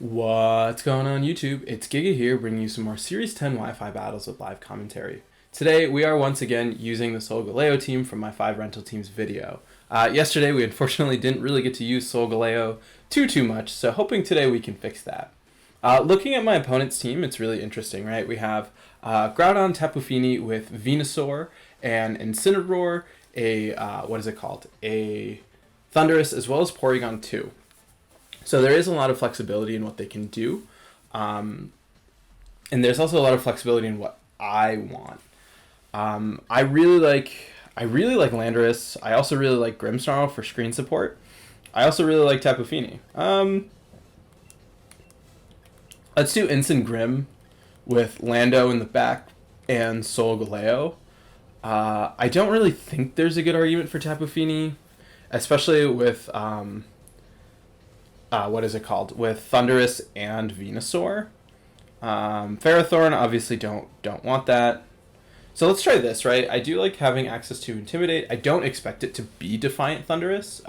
What's going on YouTube? It's Giga here bringing you some more Series 10 Wi-Fi battles with live commentary. Today we are once again using the Solgaleo team from my 5 rental teams video. Yesterday we unfortunately didn't really get to use Solgaleo too much, so hoping today we can fix that. Looking at my opponent's team, it's really interesting, right? We have Groudon Tapu Fini with Venusaur and Incineroar, a Thundurus, as well as Porygon 2. So there is a lot of flexibility in what they can do. And there's also a lot of flexibility in what I want. I really like Landorus. I also really like Grimmsnarl for screen support. I also really like Tapu Fini. Let's do Instant Grim with Lando in the back and Solgaleo. I don't really think there's a good argument for Tapu Fini, especially with with Thundurus and Venusaur. Ferrothorn, obviously don't want that. So let's try this, right? I do like having access to Intimidate. I don't expect it to be Defiant Thundurus.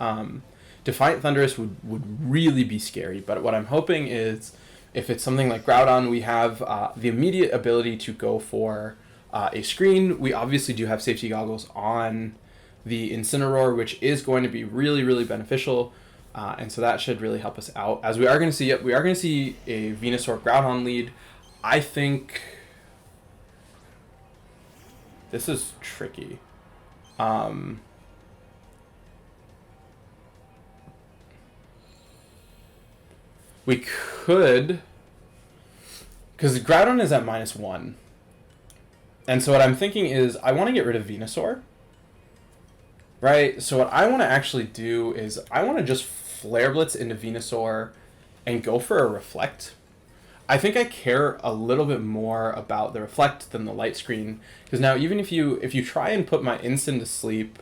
Defiant Thundurus would really be scary, but what I'm hoping is if it's something like Groudon, we have the immediate ability to go for a screen. We obviously do have safety goggles on the Incineroar, which is going to be really beneficial. And so that should really help us out. As we are going to see, a Venusaur Groudon lead. I think this is tricky. We could, because Groudon is at -1. And so what I'm thinking is I want to get rid of Venusaur. Right? So what I want to actually do is I want to just Flare Blitz into Venusaur and go for a Reflect. I think I care a little bit more about the Reflect than the Light Screen, because now even if you try and put my Instant to sleep,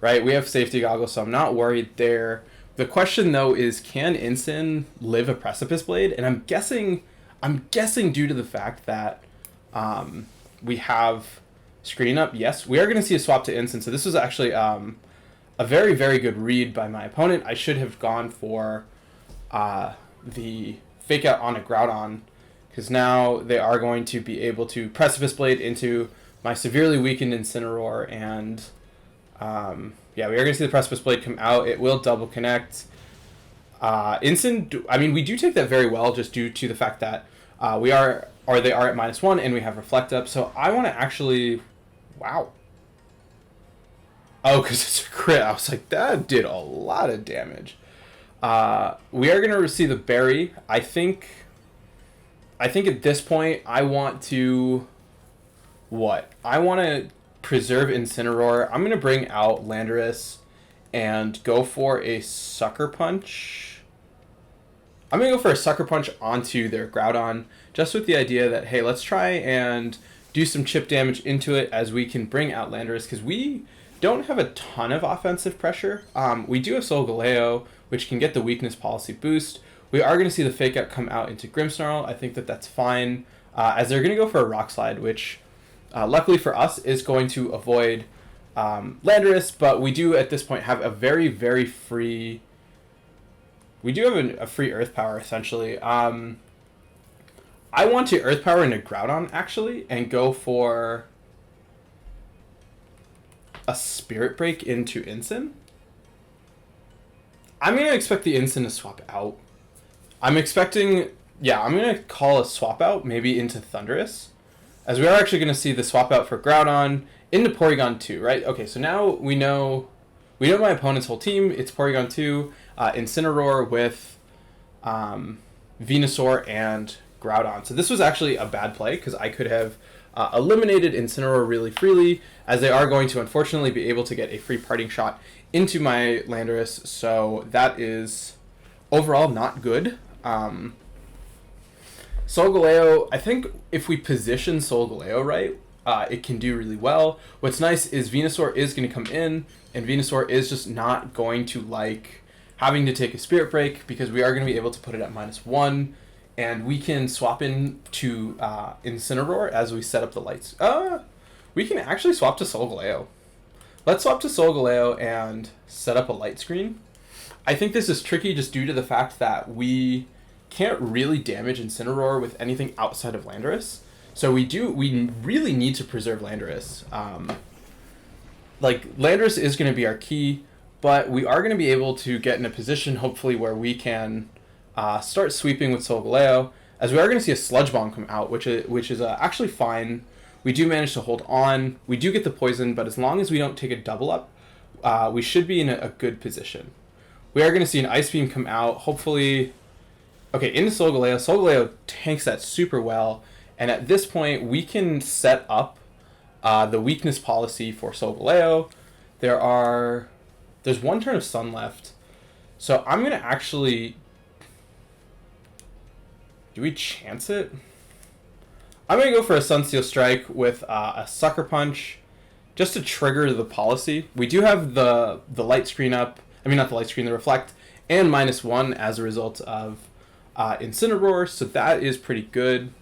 right, we have safety goggles, so I'm not worried there. The question though is, can Instant live a Precipice Blade? And I'm guessing due to the fact that we have screen up, yes, we are going to see a swap to Instant. So this was actually a very good read by my opponent. I should have gone for the fake out on a Groudon, because now they are going to be able to Precipice Blade into my severely weakened Incineroar, and yeah, we are going to see the Precipice Blade come out. It will double connect. Instant, I mean, we do take that very well just due to the fact that they are at -1 and we have Reflect up. So I want to actually, wow. Oh, because it's a crit. I was like, that did a lot of damage. We are going to receive the Berry. I think at this point, I want to, I want to preserve Incineroar. I'm going to bring out Landorus and go for a Sucker Punch. I'm going to go for a Sucker Punch onto their Groudon, just with the idea that, hey, let's try and do some chip damage into it as we can bring out Landorus, because we don't have a ton of offensive pressure. We do have Solgaleo, which can get the Weakness Policy boost. We are going to see the Fake Out come out into Grimmsnarl. I think that that's fine, as they're going to go for a Rock Slide, which luckily for us is going to avoid Landorus, but we do at this point have a very free... We do have a free Earth Power, essentially. I want to Earth Power into Groudon, actually, and go for a Spirit Break into Instant. I'm going to expect the Instant to swap out. I'm going to call a swap out, maybe into Thundurus, as we are actually going to see the swap out for Groudon into Porygon 2, right? Okay, so now we know my opponent's whole team. It's Porygon 2, Incineroar with Venusaur and Groudon. So this was actually a bad play, because I could have eliminated Incineroar really freely, as they are going to unfortunately be able to get a free parting shot into my Landorus. So that is overall not good. Solgaleo, I think if we position Solgaleo right, it can do really well. What's nice is Venusaur is going to come in, and Venusaur is just not going to like having to take a Spirit Break, because we are going to be able to put it at -1, and we can swap in to Incineroar as we set up the lights. We can actually swap to Solgaleo. Let's swap to Solgaleo and set up a light screen. I think this is tricky just due to the fact that we can't really damage Incineroar with anything outside of Landorus. So we really need to preserve Landorus. Like, Landorus is going to be our key, but we are going to be able to get in a position, hopefully, where we can start sweeping with Solgaleo, as we are going to see a Sludge Bomb come out, which is actually fine. We do manage to hold on. We do get the poison, but as long as we don't take a double up, we should be in a good position. We are going to see an Ice Beam come out, hopefully. Okay, into Solgaleo. Solgaleo tanks that super well, and at this point, we can set up the weakness policy for Solgaleo. There's one turn of Sun left, so I'm going to actually... Do we chance it? I'm going to go for a Sunsteel Strike with a Sucker Punch, just to trigger the policy. We do have the light screen up. I mean, not the light screen, the reflect, and -1 as a result of Incineroar, so that is pretty good.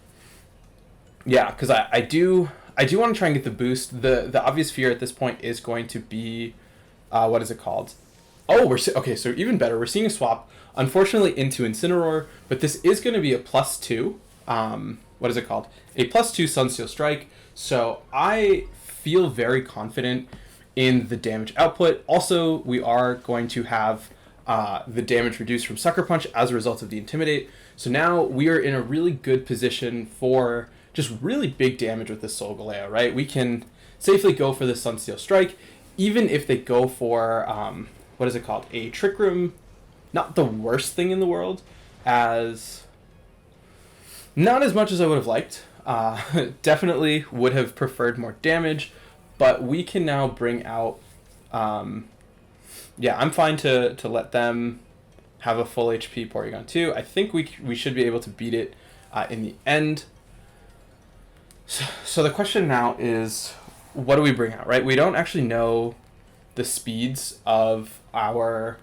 Yeah, because I do want to try and get the boost. The obvious fear at this point is going to be, what is it called? Oh, okay, so even better. We're seeing a swap, unfortunately, into Incineroar, but this is going to be a +2. What is it called? A +2 Sunsteel Strike. So I feel very confident in the damage output. Also, we are going to have the damage reduced from Sucker Punch as a result of the Intimidate. So now we are in a really good position for just really big damage with this Solgaleo, right? We can safely go for the Sunsteel Strike, even if they go for, what is it called? A Trick Room. Not the worst thing in the world, not as much as I would have liked. Definitely would have preferred more damage, but we can now bring out... yeah, I'm fine to let them have a full HP Porygon 2. I think we should be able to beat it in the end. So the question now is, what do we bring out, right? We don't actually know the speeds of our...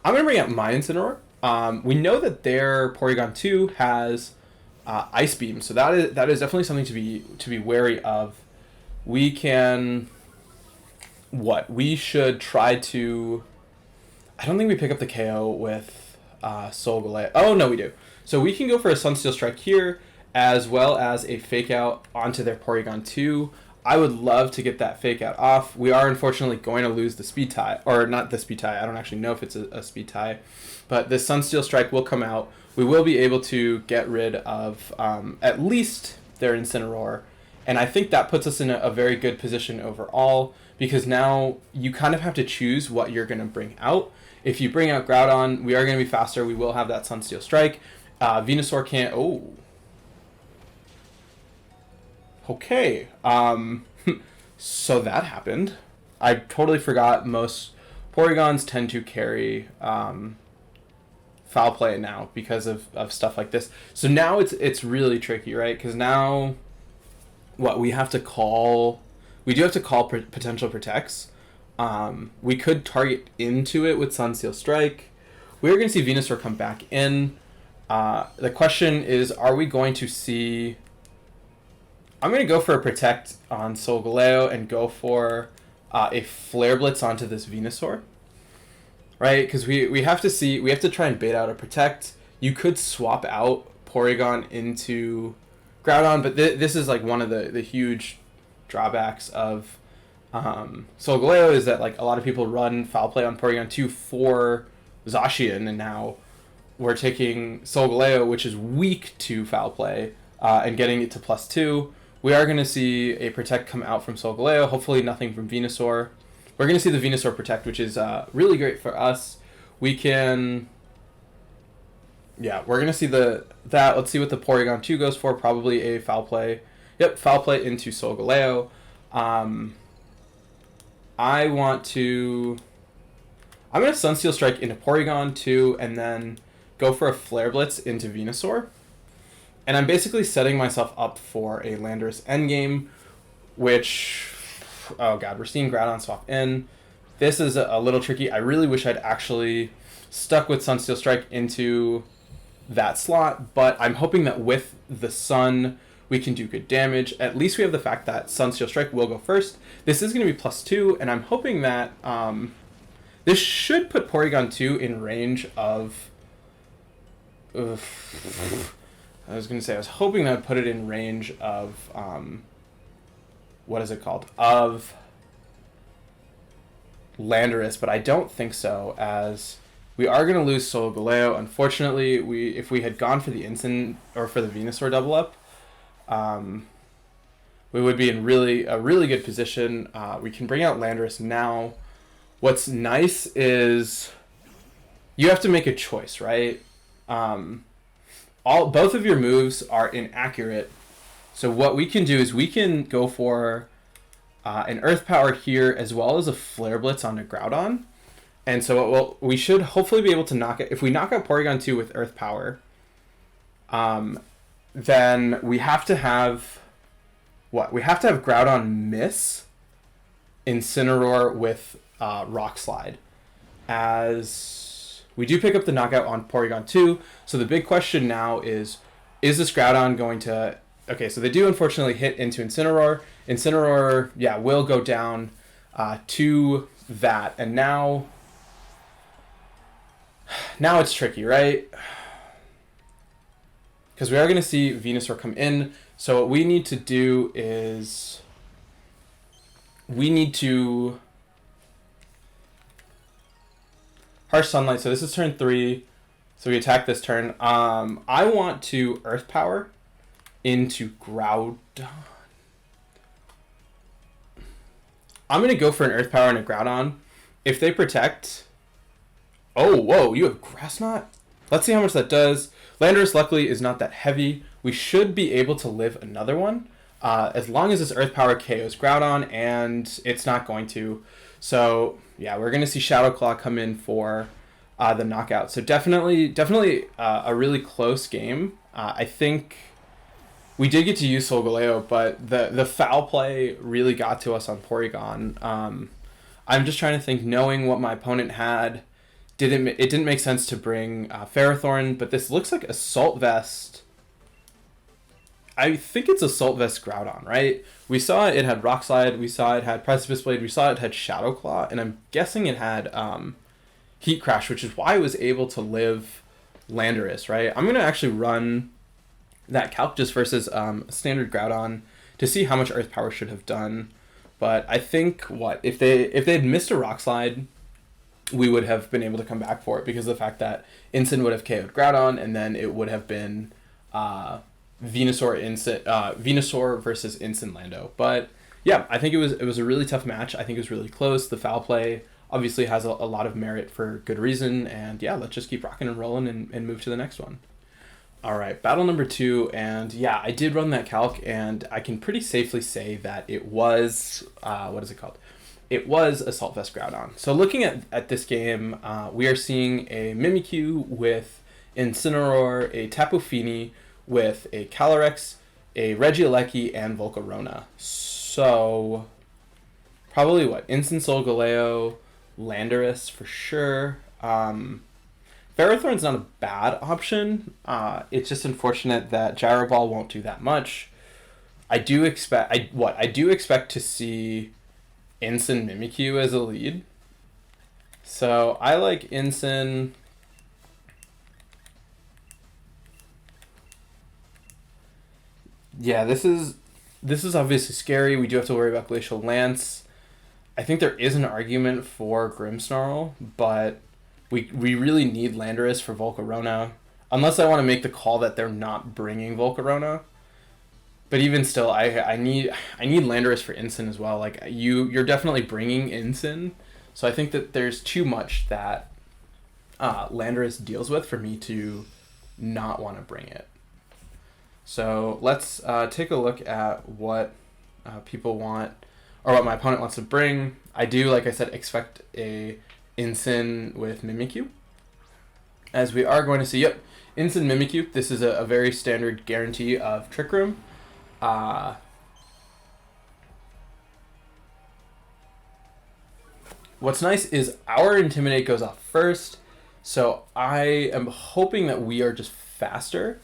I'm going to bring out my Incineroar. We know that their Porygon 2 has Ice Beam, so that is definitely something to be wary of. We can... What? We should try to... I don't think we pick up the KO with Solgaleo. Oh, no, we do. So we can go for a Sunsteel Strike here, as well as a Fake Out onto their Porygon 2. I would love to get that Fake Out off. We are unfortunately going to lose the Speed Tie. Or not the Speed Tie. I don't actually know if it's a Speed Tie. But the Sunsteel Strike will come out. We will be able to get rid of at least their Incineroar. And I think that puts us in a very good position overall, because now you kind of have to choose what you're going to bring out. If you bring out Groudon, we are going to be faster. We will have that Sunsteel Strike. Venusaur can't... Oh. Okay. So that happened. I totally forgot most Porygons tend to carry Foul Play now because of stuff like this. So now it's really tricky, right? Because now... What, we have to call... We do have to call potential protects. We could target into it with Sunsteel Strike. We're going to see Venusaur come back in. The question is, are we going to see... I'm going to go for a Protect on Solgaleo and go for a Flare Blitz onto this Venusaur. Right? Because we have to see... We have to try and bait out a Protect. You could swap out Porygon into Groudon, but this is like one of the huge drawbacks of Solgaleo, is that like a lot of people run Foul Play on Porygon 2 for Zacian, and now we're taking Solgaleo, which is weak to Foul Play, and getting it to +2. We are going to see a Protect come out from Solgaleo, hopefully nothing from Venusaur. We're going to see the Venusaur Protect, which is really great for us. We can... Yeah, we're going to see that. Let's see what the Porygon 2 goes for. Probably a Foul Play. Yep, Foul Play into Solgaleo. I want to... I'm going to Sunsteel Strike into Porygon 2 and then go for a Flare Blitz into Venusaur. And I'm basically setting myself up for a Landorus endgame, which... Oh god, we're seeing Groudon swap in. This is a little tricky. I really wish I'd actually stuck with Sunsteel Strike into that slot, but I'm hoping that with the Sun, we can do good damage. At least we have the fact that Sunsteel Strike will go first. This is going to be +2, and I'm hoping that This should put Porygon 2 in range of... I was going to say, I was hoping that would put it in range of... what is it called? Of Landorus, but I don't think so, as we are going to lose Solgaleo. Unfortunately, if we had gone for the Instant or for the Venusaur double up, we would be in a really good position. We can bring out Landorus now. What's nice is you have to make a choice, right? Both of your moves are inaccurate. So what we can do is we can go for an Earth Power here as well as a Flare Blitz onto Groudon. And so we should hopefully be able to knock it. If we knock out Porygon 2 with Earth Power, then we have to have... What? We have to have Groudon miss Incineroar with Rock Slide. As we do pick up the knockout on Porygon 2. So the big question now is this Groudon going to... Okay, so they do unfortunately hit into Incineroar. Incineroar, yeah, will go down to that. And now it's tricky, right? Because we are going to see Venusaur come in. So what we need to do is we need to Harsh Sunlight. So this is turn 3. So we attack this turn. I want to Earth Power into Groudon. I'm going to go for an Earth Power and a Groudon. If they protect... Oh, whoa, you have Grass Knot? Let's see how much that does. Landorus, luckily, is not that heavy. We should be able to live another one. As long as this Earth Power KOs Groudon, and it's not going to. So, yeah, we're going to see Shadow Claw come in for the knockout. So definitely a really close game. I think... We did get to use Solgaleo, but the foul play really got to us on Porygon. I'm just trying to think, knowing what my opponent had, it didn't make sense to bring Ferrothorn, but this looks like Assault Vest. I think it's Assault Vest Groudon, right? We saw it had Rock Slide, we saw it had Precipice Blade, we saw it had Shadow Claw, and I'm guessing it had Heat Crash, which is why I was able to live Landorus, right? I'm going to actually run that calc just versus standard Groudon to see how much Earth Power should have done. But I think if they had missed a Rock Slide, we would have been able to come back for it because of the fact that Incin would have KO'd Groudon, and then it would have been Venusaur versus Incin Lando. But yeah, I think it was a really tough match. I think it was really close. The foul play obviously has a lot of merit for good reason, and yeah, let's just keep rocking and rolling and move to the next one. All right, battle number 2, and yeah, I did run that calc, and I can pretty safely say that it was, It was Assault Vest Groudon. So looking at this game, we are seeing a Mimikyu with Incineroar, a Tapu Fini with a Calyrex, a Regieleki, and Volcarona. So probably Incin Solgaleo, Landorus for sure. Ferrothorn's not a bad option. It's just unfortunate that Gyro Ball won't do that much. I do expect to see Incin Mimikyu as a lead. So I like Incin. Yeah, this is obviously scary. We do have to worry about Glacial Lance. I think there is an argument for Grimmsnarl, but we really need Landorus for Volcarona. Unless I want to make the call that they're not bringing Volcarona. But even still, I need Landorus for Incin as well. Like you're definitely bringing Incin, so I think that there's too much that Landorus deals with for me to not want to bring it. So let's take a look at what people want, or what my opponent wants to bring. I do, like I said, expect a Incin with Mimikyu, as we are going to see. Yep, Incin Mimikyu. This is a very standard guarantee of Trick Room. What's nice is our Intimidate goes off first, so I am hoping that we are just faster.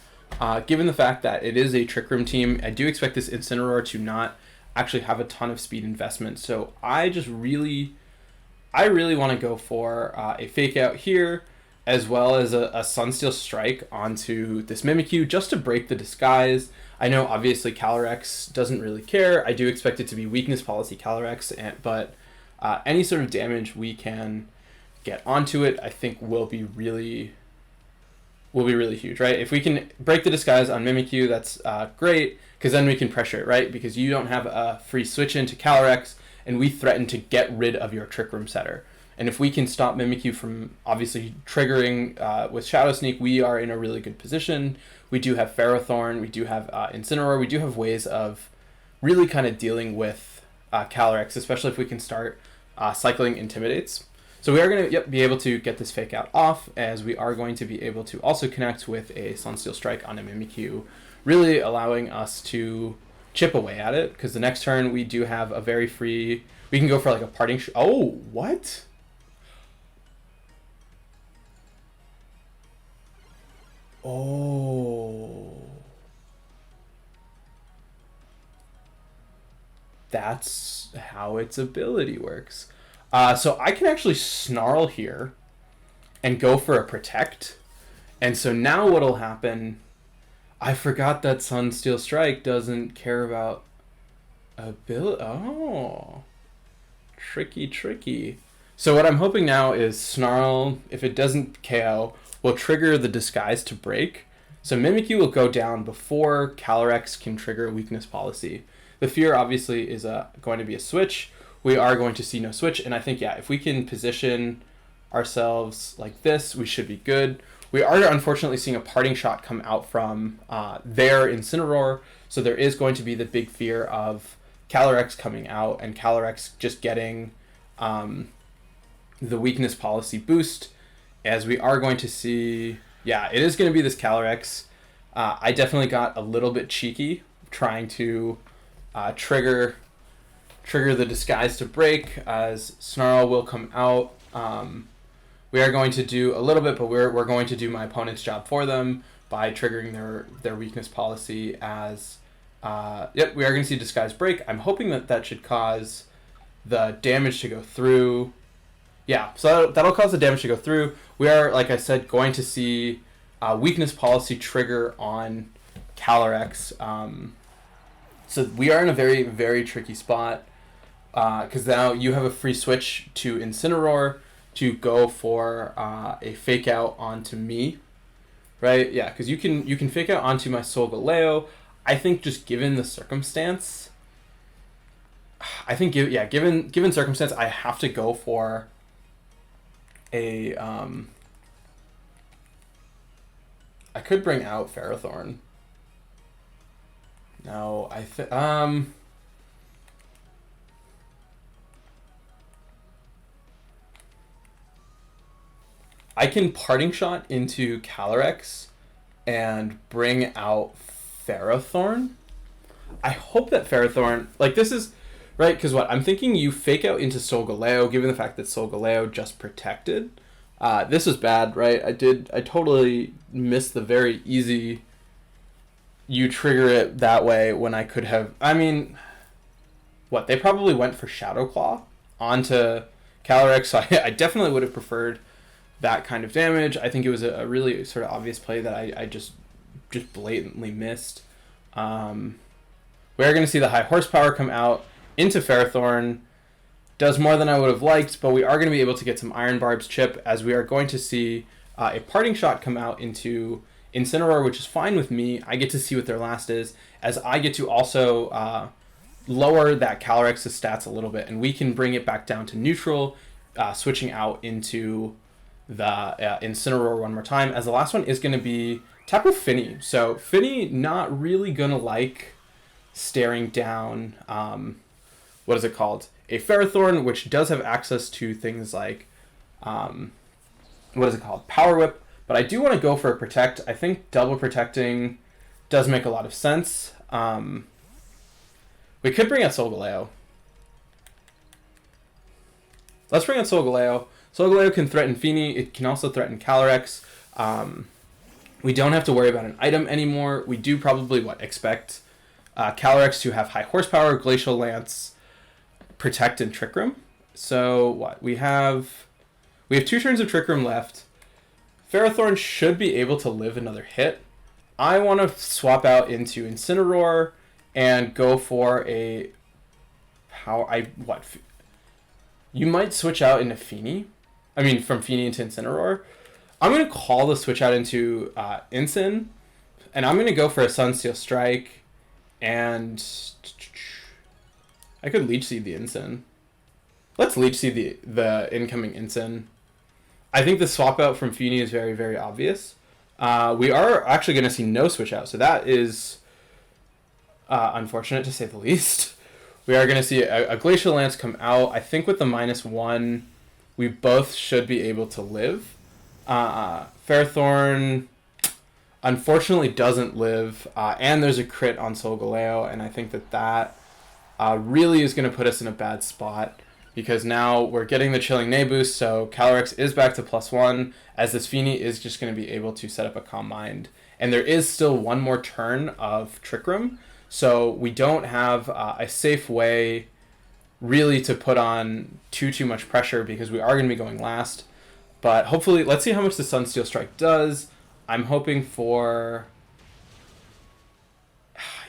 Given the fact that it is a Trick Room team, I do expect this Incineroar to not actually have a ton of speed investment, so I just really I really want to go for a Fake Out here, as well as a Sunsteel Strike onto this Mimikyu, just to break the disguise. I know, obviously, Calyrex doesn't really care. I do expect it to be Weakness Policy Calyrex, but any sort of damage we can get onto it, I think will be really huge, right? If we can break the disguise on Mimikyu, that's great, because then we can pressure it, right? Because you don't have a free switch into Calyrex, and we threaten to get rid of your Trick Room setter. And if we can stop Mimikyu from obviously triggering with Shadow Sneak, we are in a really good position. We do have Ferrothorn, we do have Incineroar, we do have ways of really kind of dealing with Calyrex, especially if we can start cycling Intimidates. So we are going to be able to get this Fake Out off, as we are going to be able to also connect with a Sunsteel Strike on a Mimikyu, really allowing us to chip away at it, because the next turn we do have a very free... We can go for like a parting... Oh, what? Oh. That's how its ability works. So I can actually Snarl here and go for a Protect. And so now what'll happen... I forgot that Sunsteel Strike doesn't care about ability. Oh. Tricky. So what I'm hoping now is Snarl, if it doesn't KO, will trigger the Disguise to break. So Mimikyu will go down before Calyrex can trigger Weakness Policy. The fear obviously is going to be a switch. We are going to see no switch, and I think, yeah, if we can position ourselves like this, we should be good. We are unfortunately seeing a Parting Shot come out from their Incineroar, so there is going to be the big fear of Calyrex coming out and Calyrex just getting the Weakness Policy boost, as we are going to see, yeah, it is going to be this Calyrex. I definitely got a little bit cheeky trying to trigger the Disguise to break, as Snarl will come out. We are going to do a little bit, but we're going to do my opponent's job for them by triggering their Weakness Policy, as yep, we are going to see Disguise break. I'm hoping that should cause the damage to go through. Yeah, so that'll cause the damage to go through. We are, like I said, going to see Weakness Policy trigger on Calyrex. So we are in a very, very tricky spot, because now you have a free switch to Incineroar to go for a Fake Out onto me, right? Yeah, because you can Fake Out onto my Solgaleo. I think just given the circumstance, given circumstance, I have to go for a I could bring out Ferrothorn. No, I can Parting Shot into Calyrex and bring out Ferrothorn. I hope that Ferrothorn, like, this is right, because what I'm thinking, you Fake Out into Solgaleo, given the fact that Solgaleo just protected. This was bad, right? I totally missed the very easy you trigger it that way when I could have... I mean, what, they probably went for Shadow Claw onto Calyrex, so I definitely would have preferred that kind of damage. I think it was a really sort of obvious play that I just blatantly missed. We're going to see the high horsepower come out into Ferrothorn. Does more than I would have liked, but we are going to be able to get some Iron Barbs chip, as we are going to see a Parting Shot come out into Incineroar, which is fine with me. I get to see what their last is, as I get to also lower that Calyrex's stats a little bit, and we can bring it back down to neutral, switching out into the Incineroar one more time, as the last one is going to be Tapu Fini. So Fini not really going to like staring down, what is it called? A Ferrothorn, which does have access to things like, what is it called? Power Whip. But I do want to go for a Protect. I think double protecting does make a lot of sense. We could bring out Solgaleo. Let's bring out Solgaleo. Solgaleo can threaten Fini. It can also threaten Calyrex. We don't have to worry about an item anymore. We do probably, expect Calyrex to have high horsepower, Glacial Lance, Protect, and Trick Room. So what? We have 2 turns of Trick Room left. Ferrothorn should be able to live another hit. I want to swap out into Incineroar and go for a power. You might switch out into Feeny. I mean, from Feeny into Incineroar. I'm going to call the switch out into Incin, and I'm going to go for a Sunsteel Strike, and I could Leech Seed the Incin. Let's Leech Seed the incoming Incin. I think the swap out from Feeny is very, very obvious. We are actually going to see no switch out, so that is unfortunate to say the least. We are going to see a Glacial Lance come out. I think with the -1, we both should be able to live. Ferrothorn unfortunately doesn't live, and there's a crit on Solgaleo, and I think that really is going to put us in a bad spot, because now we're getting the Chilling Neigh boost, so Calyrex is back to +1, as this Feeny is just going to be able to set up a Calm Mind. And there is still one more turn of Trick Room, so we don't have a safe way really to put on too much pressure, because we are going to be going last. But hopefully, let's see how much the Sunsteel Strike does. I'm hoping for...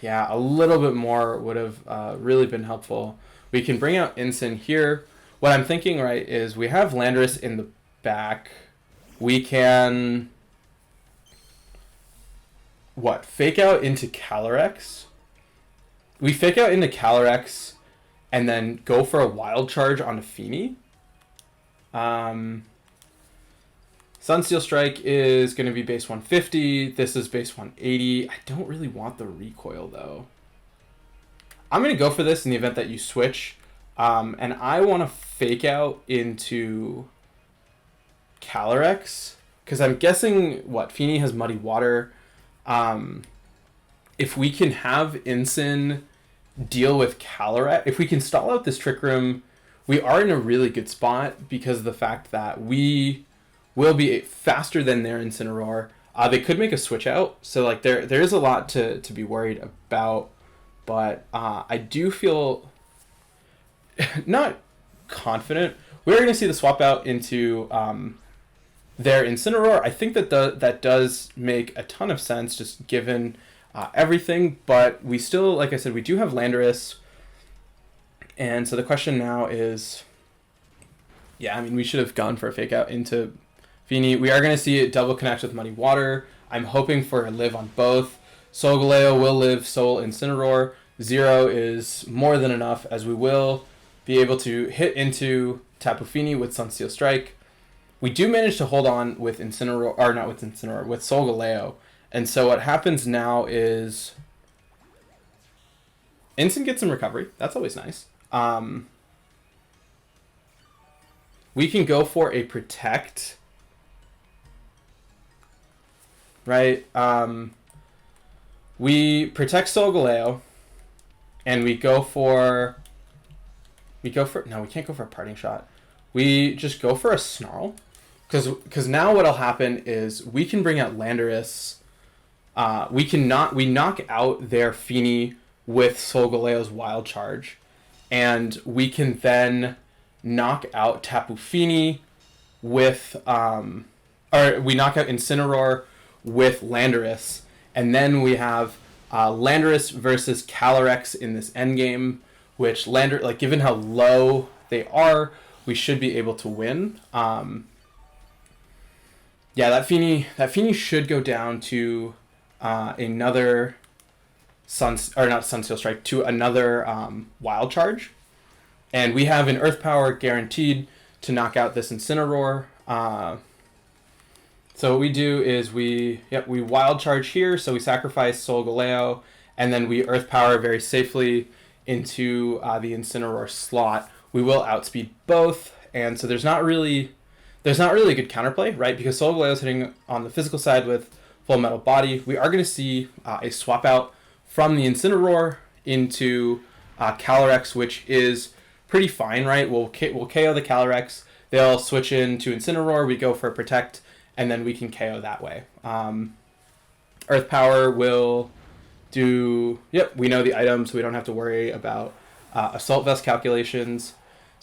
yeah, a little bit more would have really been helpful. We can bring out Incin here. What I'm thinking, right, is we have Landorus in the back. We can... fake out into Calyrex? We fake out into Calyrex and then go for a Wild Charge on a Feeny. Sunsteel Strike is going to be base 150. This is base 180. I don't really want the recoil, though. I'm going to go for this in the event that you switch. And I want to fake out into Calyrex, because I'm guessing, Feeny has Muddy Water. If we can have Incin deal with Calyrex, if we can stall out this Trick Room, we are in a really good spot because of the fact that we will be faster than their Incineroar. They could make a switch out, so there is a lot to be worried about, but I do feel not confident. We're going to see the swap out into their Incineroar. I think that does make a ton of sense, just given everything, but we still, like I said, we do have Landorus, and so the question now is, we should have gone for a fake out into Feeny. We are going to see it double connect with Muddy Water. I'm hoping for a live on both. Solgaleo will live Soul Incineroar. 0 is more than enough, as we will be able to hit into Tapu Fini with Sunsteel Strike. We do manage to hold on with Incineroar, or not with Incineroar, with Solgaleo. And so what happens now is Incin gets some recovery. That's always nice. We can go for a Protect. Right? We protect Solgaleo, and we go for... No, we can't go for a Parting Shot. We just go for a Snarl. Because now what'll happen is we can bring out Landorus. We knock out their Feeny with Solgaleo's Wild Charge, and we can then knock out Tapu Fini with or we knock out Incineroar with Landorus, and then we have Landorus versus Calyrex in this endgame, which given how low they are, we should be able to win. Yeah, that Feeny should go down to another not Sunsteel Strike, to another Wild Charge, and we have an Earth Power guaranteed to knock out this Incineroar. So what we do is we Wild Charge here, so we sacrifice Solgaleo, and then we Earth Power very safely into the Incineroar slot. We will outspeed both, and so there's not really a good counterplay, right? Because Solgaleo is hitting on the physical side with Full Metal Body. We are going to see a swap out from the Incineroar into Calyrex, which is pretty fine, right? We'll KO the Calyrex. They'll switch into Incineroar. We go for Protect, and then we can KO that way. Earth Power will do... Yep, we know the item, so we don't have to worry about Assault Vest calculations.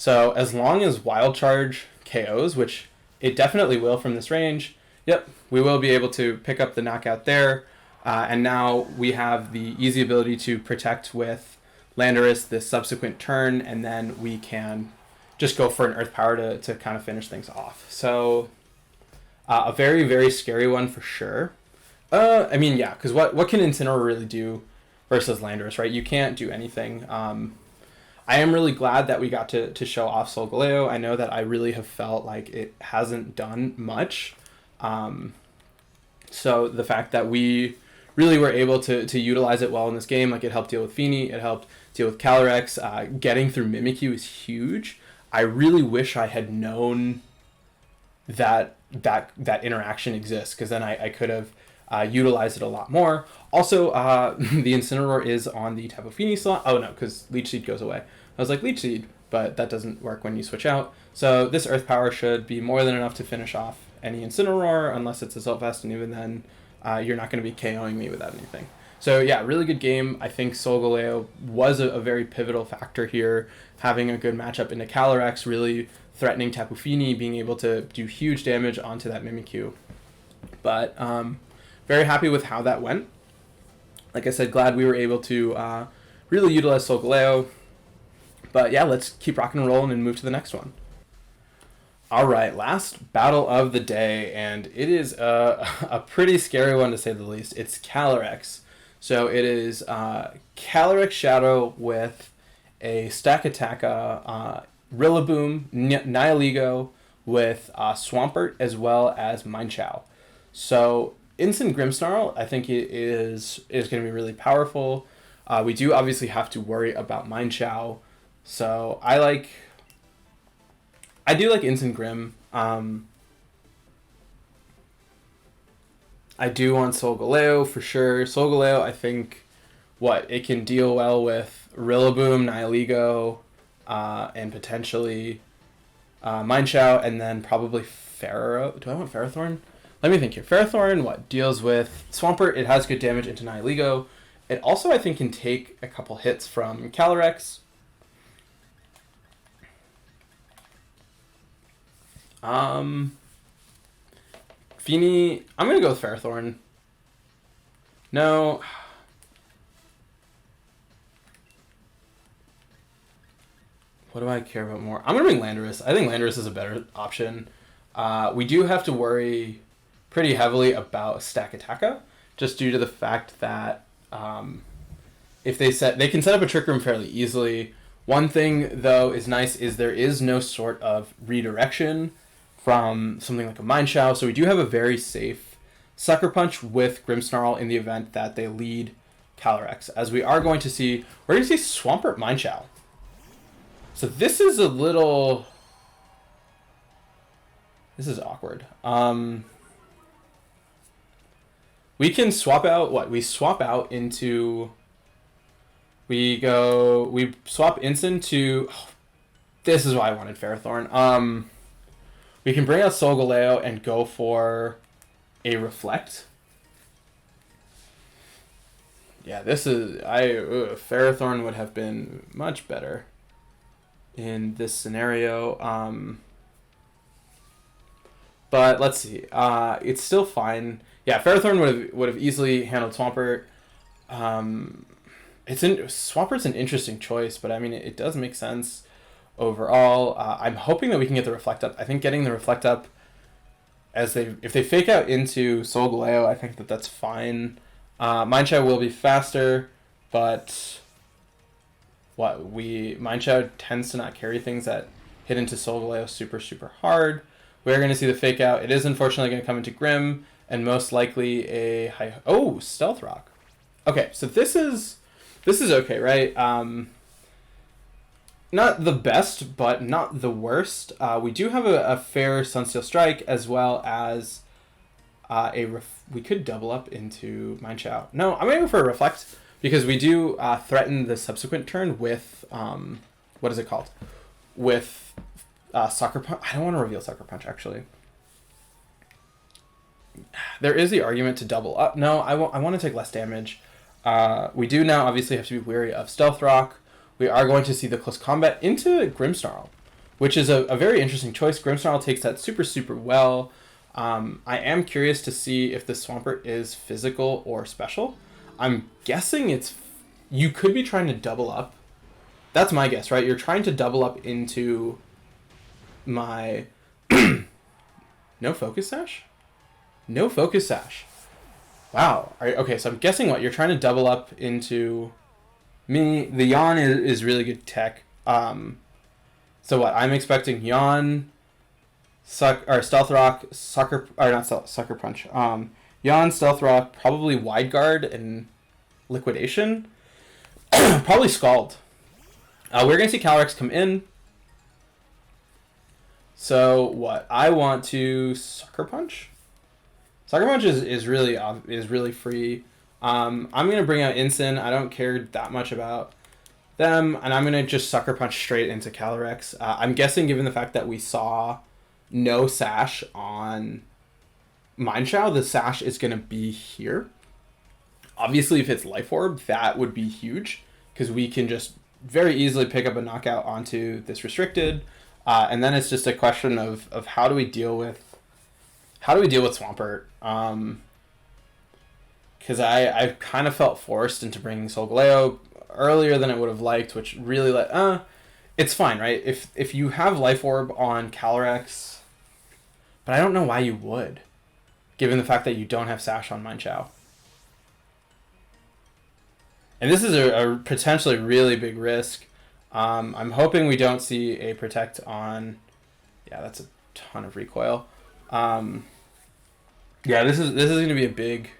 So as long as Wild Charge KOs, which it definitely will from this range, yep, we will be able to pick up the knockout there. And now we have the easy ability to protect with Landorus this subsequent turn, and then we can just go for an Earth Power to kind of finish things off. So a very, very scary one for sure. I mean, yeah, because what can Incineroar really do versus Landorus, right? You can't do anything. I am really glad that we got to show off Solgaleo. I know that I really have felt like it hasn't done much. So the fact that we really were able to utilize it well in this game, like it helped deal with Feeny, it helped deal with Calyrex. Getting through Mimikyu is huge. I really wish I had known that interaction exists, because then I could have utilized it a lot more. Also, the Incineroar is on the Tapu Fini slot. Oh no, because Leech Seed goes away. I was like, Leech Seed, but that doesn't work when you switch out. So this Earth Power should be more than enough to finish off any Incineroar, unless it's Assault Vest, and even then, you're not going to be KOing me without anything. So yeah, really good game. I think Solgaleo was a very pivotal factor here, having a good matchup into Calyrex, really threatening Tapu Fini, being able to do huge damage onto that Mimikyu. But very happy with how that went. Like I said, glad we were able to really utilize Solgaleo. But yeah, let's keep rocking and rolling and move to the next one. All right, last battle of the day, and it is a pretty scary one to say the least. It's Calyrex. So it is Calyrex Shadow with a Stakataka, Rillaboom, Nihilego with Swampert, as well as Minechow. So Instant Grimmsnarl, I think it is going to be really powerful. We do obviously have to worry about Minechow. So I do like Instant Grim. I do want Solgaleo for sure. Solgaleo, I think, it can deal well with Rillaboom, Nihilego, and potentially Minechow, and then probably Pharaoh. Do I want Ferrothorn? Let me think here. Ferrothorn, deals with Swampert. It has good damage into Nihilego. It also, I think, can take a couple hits from Calyrex. Feeny, I'm going to go with Ferrothorn. No. What do I care about more? I'm going to bring Landorus. I think Landorus is a better option. We do have to worry pretty heavily about Stakataka, just due to the fact that if they can set up a Trick Room fairly easily. One thing, though, is nice is there is no sort of redirection from something like a Minechow, so we do have a very safe Sucker Punch with Grimmsnarl in the event that they lead Calyrex, as we're going to see Swampert Minechow. So this is awkward. We can swap out we swap out into, we swap Instant to, this is why I wanted Ferrothorn. We can bring out Solgaleo and go for a Reflect. Yeah, Ferrothorn would have been much better in this scenario. But let's see. It's still fine. Yeah, Ferrothorn would have easily handled Swampert. Swampert's an interesting choice, but I mean it does make sense overall. I'm hoping that we can get the Reflect Up. I think getting the Reflect Up, if they fake out into Solgaleo, I think that's fine. Minechow will be faster, but Minechow tends to not carry things that hit into Solgaleo super, super hard. We're going to see the fake out. It is unfortunately going to come into Grim, and most likely Stealth Rock. Okay, so this is okay, right? Not the best, but not the worst. We do have a fair Sunsteel Strike, as well as we could double up into Minechow. No, I'm going to go for a Reflect, because we do threaten the subsequent turn with, what is it called? With Sucker Punch. I don't want to reveal Sucker Punch, actually. There is the argument to double up. No, I want to take less damage. We do now obviously have to be wary of Stealth Rock. We are going to see the close combat into Grimmsnarl. which is a very interesting choice. Grimmsnarl takes that super, super well. I am curious to see if the Swampert is physical or special. I'm guessing it's... You could be trying to double up. That's my guess, right? You're trying to double up into my... No Focus Sash? No Focus Sash. Wow. Okay, so I'm guessing what? You're trying to double up into me. The Yawn is really good tech. So what? I'm expecting Yawn, Stealth Rock, Sucker Punch. Yawn, Stealth Rock, probably Wide Guard and Liquidation. Probably Scald. We're going to see Calyrex come in. So what? I want to Sucker Punch. Sucker Punch is really free. I'm gonna bring out Incin. I don't care that much about them, and I'm gonna just Sucker Punch straight into Calyrex. I'm guessing, given the fact that we saw no Sash on Mineshaw, the Sash is gonna be here. Obviously, if it's Life Orb, that would be huge because we can just very easily pick up a knockout onto this restricted. And then it's just a question of how do we deal with Swampert? Because I kind of felt forced into bringing Solgaleo earlier than I would have liked, which really it's fine, right? If you have Life Orb on Calyrex, but I don't know why you would, given the fact that you don't have Sash on Mineshaw. And this is a potentially really big risk. I'm hoping we don't see a Protect on... Yeah, that's a ton of recoil. Yeah, this is going to be a big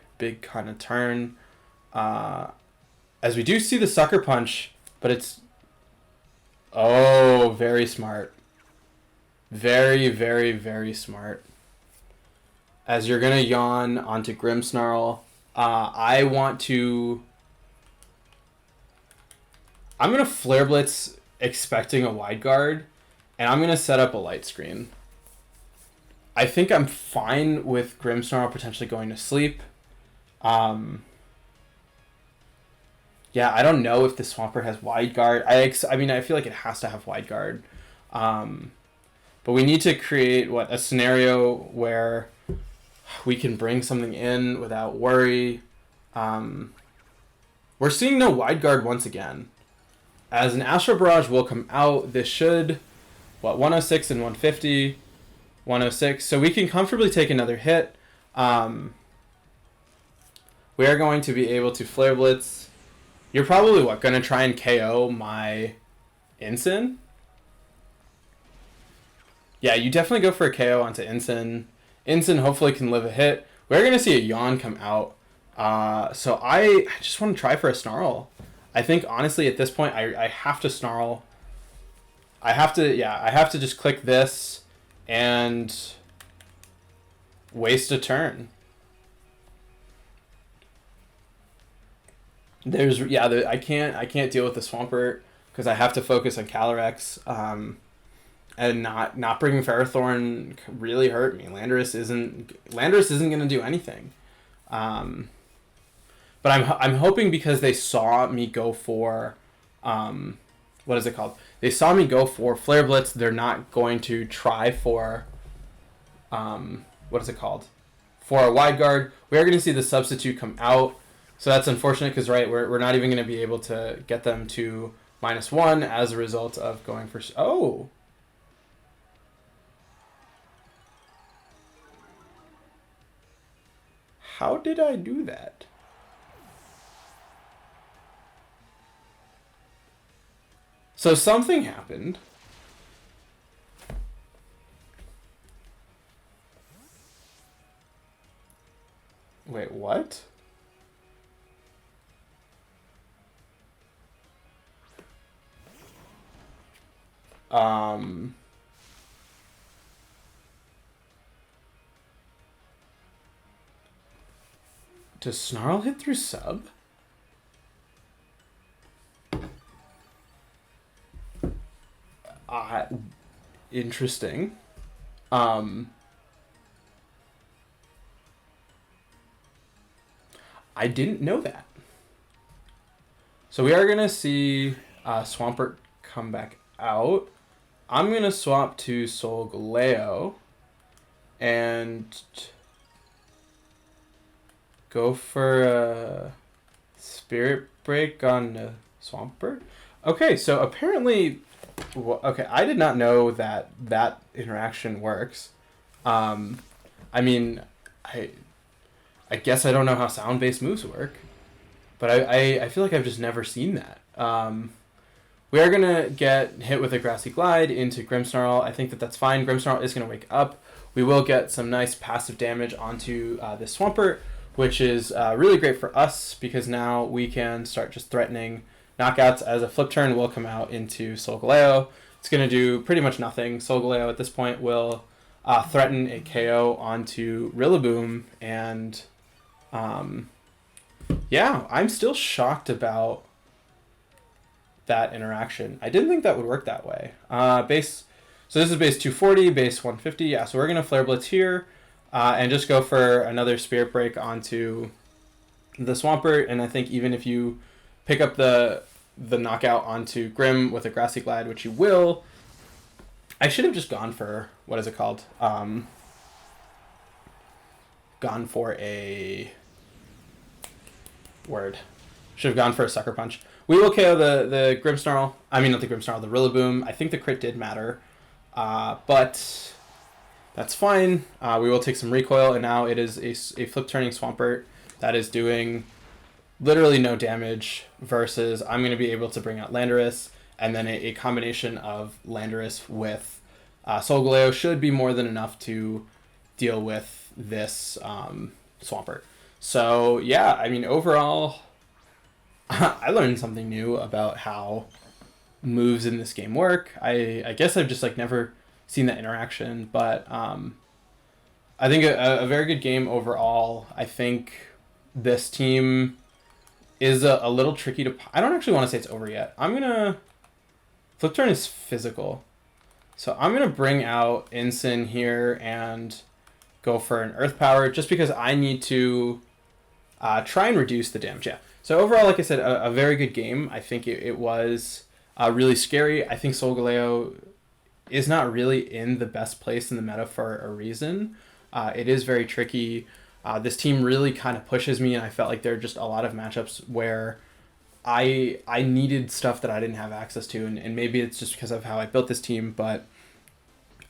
kind of turn. As we do see the Sucker Punch, but it's... Oh, very smart. Very, very, very smart. As you're going to Yawn onto Grimmsnarl, I want to... I'm going to Flare Blitz expecting a Wide Guard, and I'm going to set up a Light Screen. I think I'm fine with Grimmsnarl potentially going to sleep. Yeah, I don't know if the Swampert has Wide Guard. I mean, I feel like it has to have Wide Guard. But we need to create, a scenario where we can bring something in without worry. We're seeing no Wide Guard once again. As an Astral Barrage will come out, this should, 106 and 150, 106. So we can comfortably take another hit. We are going to be able to Flare Blitz. You're probably, going to try and KO my Incin? Yeah, you definitely go for a KO onto Incin. Incin hopefully can live a hit. We're going to see a Yawn come out. So I just want to try for a Snarl. I think, honestly, at this point, I have to Snarl. I have to just click this and waste a turn. I can't deal with the Swampert because I have to focus on Calyrex. And not bringing Ferrothorn really hurt me. Landorus isn't going to do anything. But I'm hoping because they saw me go for, what is it called? They saw me go for Flare Blitz. They're not going to try for, what is it called? For a Wide Guard. We are going to see the Substitute come out. So that's unfortunate because, right, we're not even going to be able to get them to -1 as a result of going for... Oh! How did I do that? So something happened. Wait, what? Does Snarl hit through sub? Interesting. I didn't know that. So we are going to see Swampert come back out. I'm going to swap to Solgaleo and go for a Spirit Break on the Swampert. Okay, so apparently... okay, I did not know that that interaction works. I mean, I guess I don't know how sound-based moves work, but I feel like I've just never seen that. We are going to get hit with a Grassy Glide into Grimmsnarl. I think that that's fine. Grimmsnarl is going to wake up. We will get some nice passive damage onto this Swampert, which is really great for us because now we can start just threatening knockouts as a flip turn will come out into Solgaleo. It's going to do pretty much nothing. Solgaleo at this point will threaten a KO onto Rillaboom, and yeah, I'm still shocked about that interaction. I didn't think that would work that way. So this is base 240, base 150. Yeah, so we're going to Flare Blitz here and just go for another Spirit Break onto the Swampert, and I think even if you pick up the knockout onto Grimm with a Grassy Glide, which you will, I should have just gone for, what is it called? Gone for a word. Should have gone for a Sucker Punch. We will KO the Grimmsnarl. I mean, not the Grimmsnarl, the Rillaboom. I think the crit did matter, but that's fine. We will take some recoil, and now it is a flip turning Swampert that is doing literally no damage versus I'm going to be able to bring out Landorus, and then a combination of Landorus with Solgaleo should be more than enough to deal with this Swampert. So yeah, I mean, overall, I learned something new about how moves in this game work. I guess I've just like never seen that interaction, but I think a very good game overall. I think this team is a little tricky to... I don't actually want to say it's over yet. I'm going to... Flip turn is physical. So I'm going to bring out Ensign here and go for an Earth Power just because I need to try and reduce the damage. Yeah. So overall, like I said, a very good game. I think it was really scary. I think Solgaleo is not really in the best place in the meta for a reason. It is very tricky. This team really kind of pushes me, and I felt like there are just a lot of matchups where I needed stuff that I didn't have access to, and maybe it's just because of how I built this team, but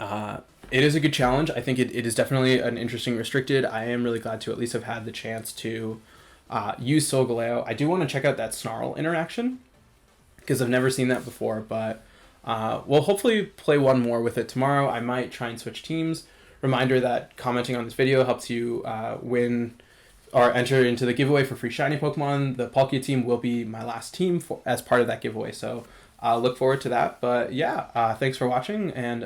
it is a good challenge. I think it is definitely an interesting restricted. I am really glad to at least have had the chance to use Solgaleo. I do want to check out that Snarl interaction because I've never seen that before, but we'll hopefully play one more with it tomorrow. I might try and switch teams. Reminder that commenting on this video helps you win or enter into the giveaway for free shiny Pokemon. The Palkia team will be my last team as part of that giveaway, so look forward to that. But yeah, thanks for watching, and